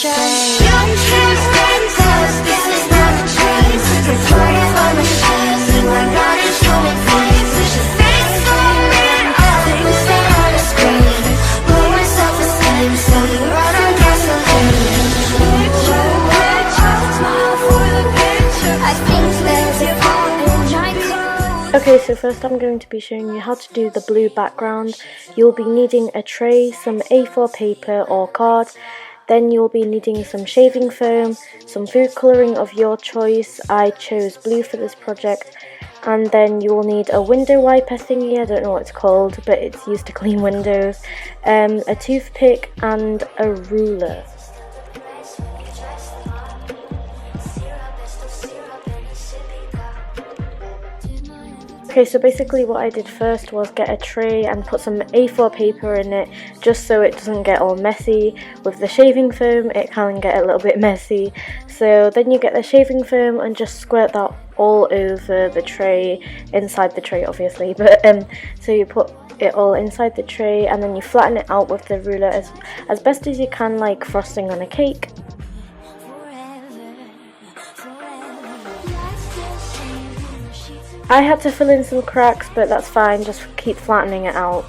Okay, so first I'm going to be showing you how to do the blue background. You'll be needing a tray, some A4 paper or card, then you'll be needing some shaving foam, some food colouring of your choice. I chose blue for this project, and then you will need a window wiper thingy, I don't know what it's called, but it's used to clean windows, a toothpick and a ruler. Okay, so basically what I did first was get a tray and put some A4 paper in it, just so it doesn't get all messy. With the shaving foam it can get a little bit messy, so then you get the shaving foam and just squirt that all over the tray, inside the tray obviously, but so you put it all inside the tray and then you flatten it out with the ruler as best as you can, like frosting on a cake. I had to fill in some cracks, but that's fine, just keep flattening it out.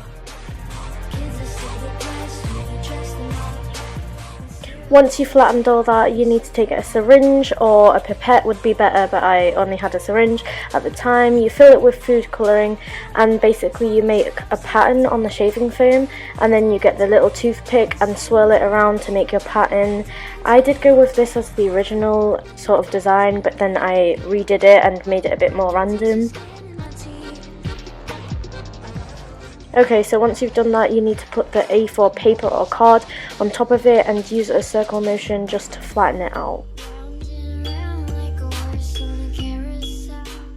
Once you flattened all that, you need to take a syringe, or a pipette would be better, but I only had a syringe at the time. You fill it with food colouring and basically you make a pattern on the shaving foam, and then you get the little toothpick and swirl it around to make your pattern. I did go with this as the original sort of design, but then I redid it and made it a bit more random. Okay, so once you've done that, you need to put the A4 paper or card on top of it and use a circle motion just to flatten it out.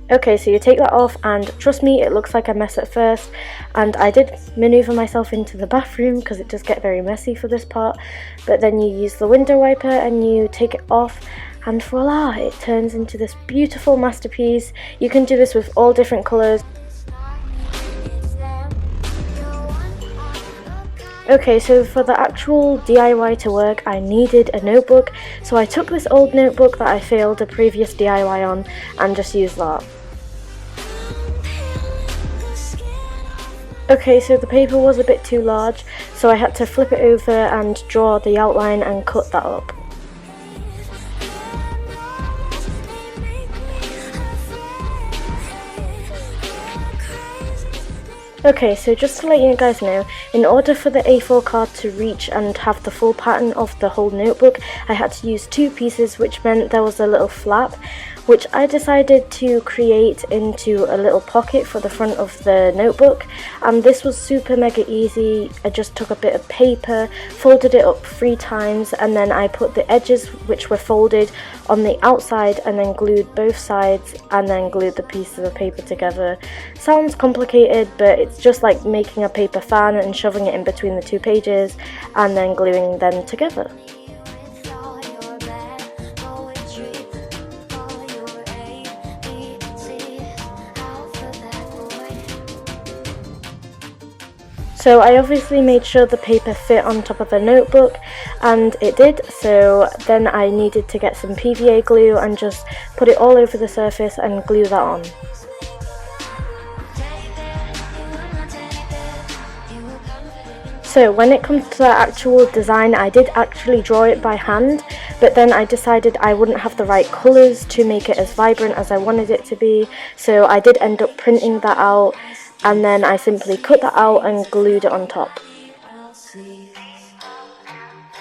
Okay, so you take that off, and trust me, it looks like a mess at first, and I did manoeuvre myself into the bathroom because it does get very messy for this part, but then you use the window wiper and you take it off, and voila, it turns into this beautiful masterpiece. You can do this with all different colours. Okay, so for the actual DIY to work, I needed a notebook, so I took this old notebook that I failed a previous DIY on and just used that. Okay, so the paper was a bit too large, so I had to flip it over and draw the outline and cut that up. Okay, so just to let you guys know, in order for the A4 card to reach and have the full pattern of the whole notebook, I had to use two pieces, which meant there was a little flap, which I decided to create into a little pocket for the front of the notebook, and this was super mega easy. I just took a bit of paper, folded it up 3 times, and then I put the edges, which were folded, on the outside and then glued both sides and then glued the pieces of paper together. Sounds complicated, but it's just like making a paper fan and shoving it in between the 2 pages and then gluing them together. So I obviously made sure the paper fit on top of the notebook, and it did, so then I needed to get some PVA glue and just put it all over the surface and glue that on. So when it comes to the actual design, I did actually draw it by hand, but then I decided I wouldn't have the right colours to make it as vibrant as I wanted it to be, so I did end up printing that out, and then I simply cut that out and glued it on top.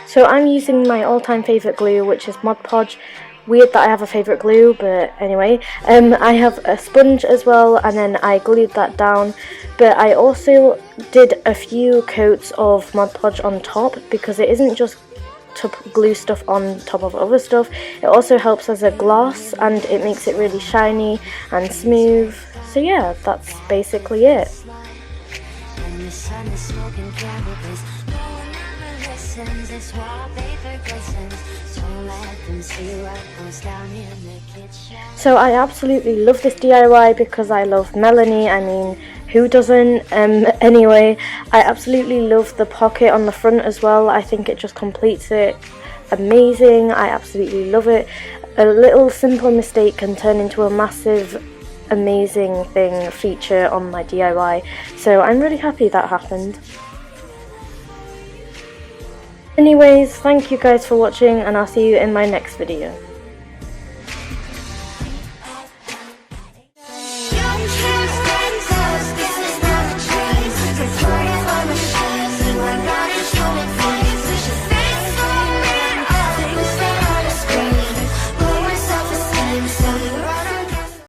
So I'm using my all-time favourite glue, which is Mod Podge. Weird that I have a favourite glue, but anyway. I have a sponge as well, and then I glued that down. But I also did a few coats of Mod Podge on top, because it isn't just to glue stuff on top of other stuff. It also helps as a gloss, and it makes it really shiny and smooth. So yeah, that's basically it. So I absolutely love this DIY because I love Melanie. I mean, who doesn't? Anyway, I absolutely love the pocket on the front as well. I think it just completes it amazing. I absolutely love it. A little simple mistake can turn into a massive amazing feature on my DIY, so I'm really happy that happened. Anyways, thank you guys for watching, and I'll see you in my next video.